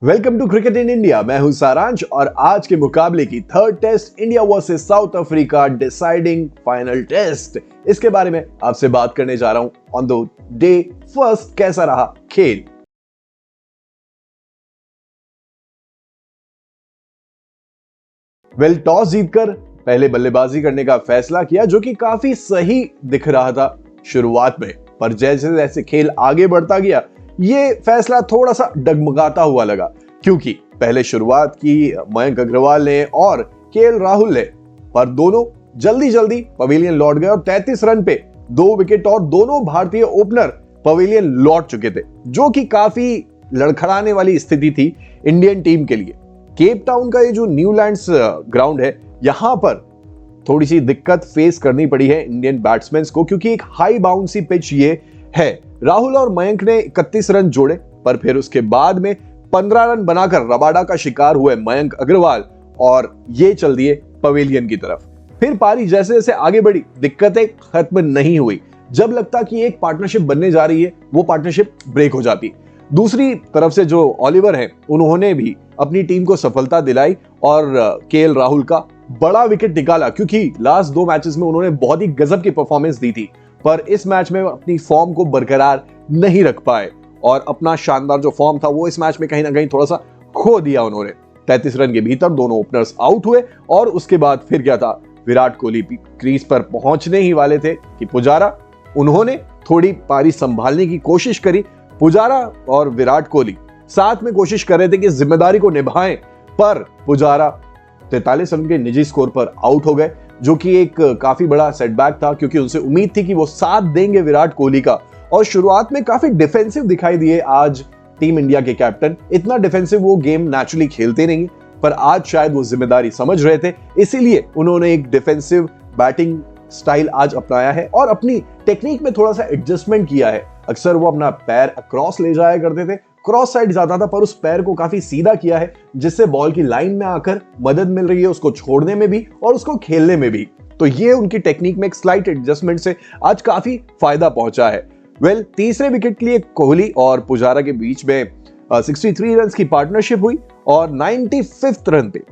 Welcome to cricket in India. मैं हूं सारांश और आज के मुकाबले की third test India versus South Africa deciding final test, इसके बारे में आपसे बात करने जा रहा हूं। ऑन द डे फर्स्ट कैसा रहा खेल। टॉस जीतकर पहले बल्लेबाजी करने का फैसला किया, जो कि काफी सही दिख रहा था शुरुआत में, पर जैसे जैसे खेल आगे बढ़ता गया ये फैसला थोड़ा सा डगमगाता हुआ लगा, क्योंकि पहले शुरुआत की मयंक अग्रवाल ने और केएल राहुल ने, पर दोनों जल्दी जल्दी पवेलियन लौट गए और 33 रन पे 2 विकेट और दोनों भारतीय ओपनर पवेलियन लौट चुके थे, जो कि काफी लड़खड़ाने वाली स्थिति थी इंडियन टीम के लिए। केप टाउन का ये जो न्यूलैंड्स ग्राउंड है, यहां पर थोड़ी सी दिक्कत फेस करनी पड़ी है इंडियन बैट्समैन को, क्योंकि एक हाई बाउंसी पिच ये है। राहुल और मयंक ने 31 रन जोड़े, पर फिर उसके बाद में 15 रन बनाकर रबाडा का शिकार हुए मयंक अग्रवाल और ये चल दिए पवेलियन की तरफ। फिर पारी जैसे जैसे आगे बढ़ी दिक्कतें खत्म नहीं हुई। जब लगता कि एक पार्टनरशिप बनने जा रही है, वो पार्टनरशिप ब्रेक हो जाती। दूसरी तरफ से जो ओलिवर हैं, उन्होंने भी अपनी टीम को सफलता दिलाई और केएल राहुल का बड़ा विकेट निकाला, क्योंकि लास्ट 2 मैचेस में उन्होंने बहुत ही गजब की परफॉर्मेंस दी थी, पर इस मैच में अपनी फॉर्म को बरकरार नहीं रख पाए और अपना शानदार जो फॉर्म था वो इस मैच में कहीं ना कहीं थोड़ा सा खो दिया उन्होंने। 33 रन के भीतर दोनों ओपनर्स आउट हुए और उसके बाद फिर क्या था, विराट कोहली क्रीज पर पहुंचने ही वाले थे कि पुजारा, उन्होंने थोड़ी पारी संभालने की कोशिश करी। पुजारा और विराट कोहली साथ में कोशिश कर रहे थे कि जिम्मेदारी को निभाएं, पर पुजारा 43 रन के निजी स्कोर पर आउट हो गए, जो कि एक काफी बड़ा सेटबैक था, क्योंकि उनसे उम्मीद थी कि वो साथ देंगे विराट कोहली का। और शुरुआत में काफी डिफेंसिव दिखाई दिए आज टीम इंडिया के कैप्टन। इतना डिफेंसिव वो गेम नेचुरली खेलते नहीं, पर आज शायद वो जिम्मेदारी समझ रहे थे, इसीलिए उन्होंने एक डिफेंसिव बैटिंग स्टाइल आज अपनाया है और अपनी टेक्निक में थोड़ा सा एडजस्टमेंट किया है। अक्सर वो अपना पैर अक्रॉस ले जाया करते थे, क्रॉस साइड जाता था, पर उस पैर को काफी सीधा किया है, जिससे बॉल की लाइन में आकर मदद मिल रही है उसको छोड़ने में भी और उसको खेलने में भी। तो ये उनकी टेक्निक में एक स्लाइट एडजस्टमेंट से आज काफी फायदा पहुंचा है। तीसरे विकेट के लिए कोहली और पुजारा के बीच में 63 रन की पार्टनरशिप हुई और 95th रन पे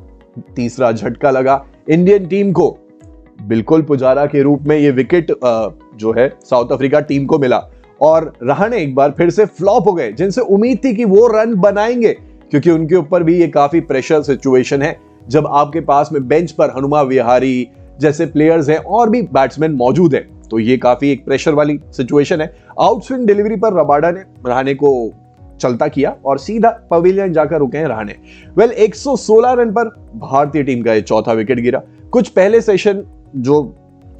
तीसरा झटका लगा इंडियन टीम को। बिल्कुल पुजारा के रूप में ये विकेट जो है साउथ अफ्रीका टीम को मिला और रहाणे एक बार फिर से फ्लॉप हो गए, जिनसे उम्मीद थी कि वो रन बनाएंगे, क्योंकि उनके ऊपर भी ये काफी प्रेशर सिचुएशन है जब आपके पास में बेंच पर हनुमा विहारी जैसे प्लेयर्स हैं और भी बैट्समैन मौजूद हैं, तो ये काफी एक प्रेशर वाली सिचुएशन है। आउटस्विंग डिलीवरी पर रबाडा ने रहाणे को चलता किया और सीधा पवेलियन जाकर रुके हैं रहाणे। 116 रन पर भारतीय टीम का ये चौथा विकेट गिरा। कुछ पहले सेशन जो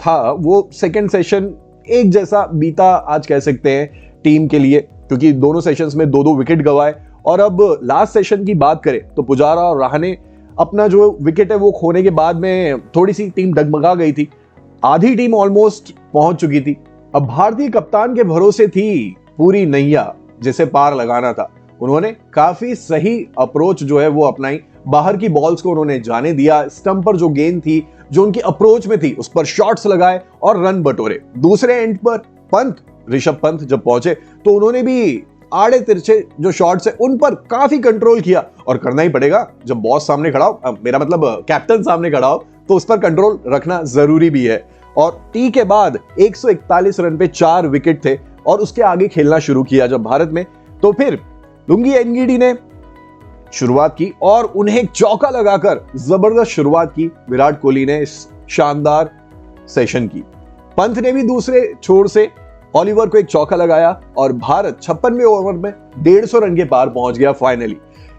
था वो सेकेंड सेशन एक जैसा बीता आज कह सकते हैं टीम के लिए, क्योंकि दोनों सेशंस में 2-2 विकेट गंवाए। और अब लास्ट सेशन की बात करें तो पुजारा और रहाणे अपना जो विकेट है वो खोने के बाद में थोड़ी सी टीम डगमगा गई थी, आधी टीम ऑलमोस्ट पहुंच चुकी थी। अब भारतीय कप्तान के भरोसे थी पूरी नैया, जिसे पार लगाना था। उन्होंने काफी सही अप्रोच जो है वो अपनाई, बाहर की बॉल्स को उन्होंने जाने दिया, स्टंप पर जो गेंद थी जो उनकी अप्रोच में थी उस पर शॉट्स लगाए और रन बटोरे। दूसरे एंड पर ऋषभ पंत जब पहुंचे तो उन्होंने भी आड़े तिरछे जो शॉट्स है उन पर काफी कंट्रोल किया, और करना ही पड़ेगा जब बॉस सामने खड़ा हो, मेरा मतलब कैप्टन सामने खड़ा हो, तो उस पर कंट्रोल रखना जरूरी भी है। और टी के बाद 141 रन पे 4 विकेट थे और उसके आगे खेलना शुरू किया जब भारत में, तो फिर लुंगी एनगीडी ने शुरुआत की और उन्हें एक चौका लगाकर जबरदस्त शुरुआत की विराट कोहली ने इस शानदार सेशन की। पंत ने भी दूसरे छोर से ओलिवर को एक चौका लगाया और भारत 56वें ओवर में 150 रन के पार पहुंच गया फाइनली।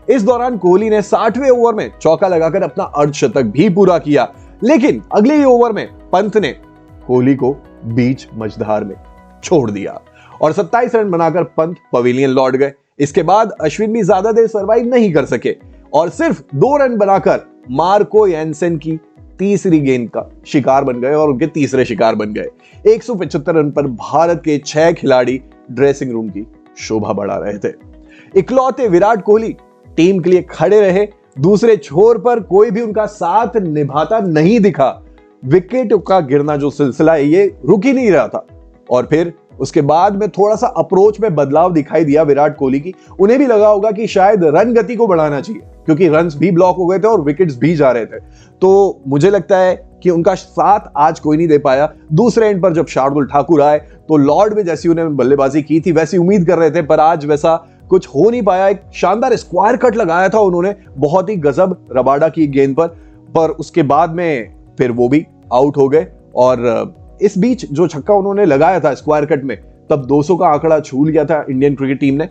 इस दौरान कोहली ने 60वें ओवर में चौका लगाकर अपना अर्धशतक भी पूरा किया, लेकिन अगले ही ओवर में पंत ने कोहली को बीच मझधार में छोड़ दिया और 27 रन बनाकर पंत पवेलियन लौट गए। इसके बाद अश्विन भी ज्यादा देर सर्वाइव नहीं कर सके और सिर्फ 2 रन बनाकर मार्को यानसेन की तीसरी गेंद का शिकार बन गए और उनके तीसरे शिकार बन गए। 175 रन पर भारत के 6 खिलाड़ी ड्रेसिंग रूम की शोभा बढ़ा रहे थे। इकलौते विराट कोहली टीम के लिए खड़े रहे, दूसरे छोर पर कोई भी उनका साथ निभाता नहीं दिखा। विकेट का गिरना जो सिलसिला है ये रुक ही नहीं रहा था और फिर उसके बाद में थोड़ा सा अप्रोच में बदलाव दिखाई दिया विराट कोहली की। उन्हें भी लगा होगा कि शायद रन गति को बढ़ाना चाहिए, क्योंकि रन्स भी ब्लॉक हो गए थे और विकेट्स भी जा रहे थे। तो मुझे लगता है कि उनका साथ आज कोई नहीं दे पाया। दूसरे एंड पर जब शार्दुल ठाकुर आए तो लॉर्ड में जैसी उन्हें बल्लेबाजी की थी वैसी उम्मीद कर रहे थे, पर आज वैसा कुछ हो नहीं पाया। एक शानदार स्क्वायर कट लगाया था उन्होंने, बहुत ही गजब रबाडा की गेंद पर उसके बाद में फिर वो भी आउट हो गए। और इस बीच जो छक्का उन्होंने लगाया था स्क्वायर कट में, तब 200 का आंकड़ा छू लिया था इंडियन क्रिकेट टीम ने।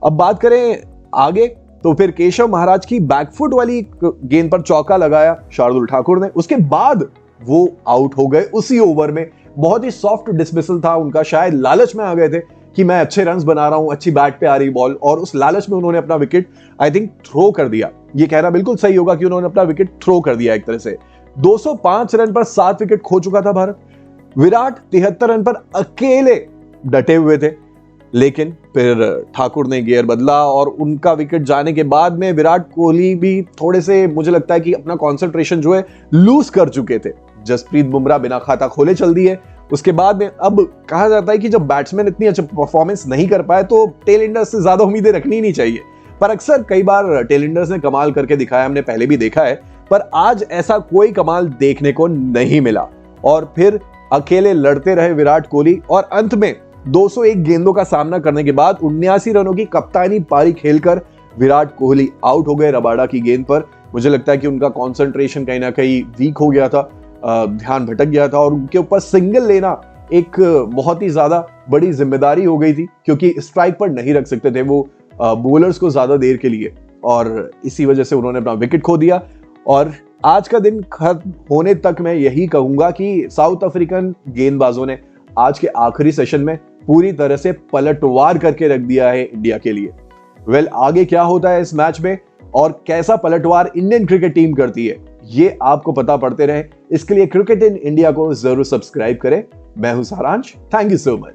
अब बात करें आगे तो फिर केशव महाराज की बैकफुट वाली गेंद पर चौका लगाया शार्दुल ठाकुर ने, उसके बाद वो आउट हो गए उसी ओवर में। बहुत ही सॉफ्ट डिसमिसल था उनका, शायद लालच में आ गए थे कि मैं अच्छे रन्स बना रहा हूं, अच्छी बैट पे आ रही बॉल, और उस लालच में उन्होंने अपना विकेट आई थिंक थ्रो कर दिया। ये कहना बिल्कुल सही होगा कि उन्होंने अपना विकेट थ्रो कर दिया एक तरह से। 205 रन पर 7 विकेट खो चुका था भारत। विराट 73 रन पर अकेले डटे हुए थे, लेकिन फिर ठाकुर ने गियर बदला और उनका विकेट जाने के बाद में विराट कोहली भी थोड़े से, मुझे लगता है कि अपना कंसंट्रेशन जो है लूज कर चुके थे। जसप्रीत बुमराह बिना खाता खोले चल दिए। उसके बाद में अब कहा जाता है कि जब बैट्समैन इतनी अच्छी परफॉर्मेंस नहीं कर पाए तो टेल एंडर्स से ज्यादा उम्मीदें रखनी नहीं चाहिए, पर अक्सर कई बार टेल एंडर्स ने कमाल करके दिखाया, हमने पहले भी देखा है। पर आज ऐसा कोई कमाल देखने को नहीं मिला और फिर अकेले लड़ते रहे विराट कोहली और अंत में 201 गेंदों का सामना करने के बाद 79 रनों की कप्तानी पारी खेलकर विराट कोहली आउट हो गए रबाडा की गेंद पर। मुझे लगता है कि उनका कंसंट्रेशन कहीं ना कहीं वीक हो गया था, ध्यान भटक गया था और उनके ऊपर सिंगल लेना एक बहुत ही ज्यादा बड़ी जिम्मेदारी हो गई थी, क्योंकि स्ट्राइक पर नहीं रख सकते थे वो बॉलर्स को ज्यादा देर के लिए, और इसी वजह से उन्होंने अपना विकेट खो दिया। और आज का दिन खत्म होने तक मैं यही कहूंगा कि साउथ अफ्रीकन गेंदबाजों ने आज के आखिरी सेशन में पूरी तरह से पलटवार करके रख दिया है इंडिया के लिए। आगे क्या होता है इस मैच में और कैसा पलटवार इंडियन क्रिकेट टीम करती है, ये आपको पता पड़ते रहे। इसके लिए क्रिकेट इन इंडिया को जरूर सब्सक्राइब करें। मैं हूं सारांश, थैंक यू सो मच।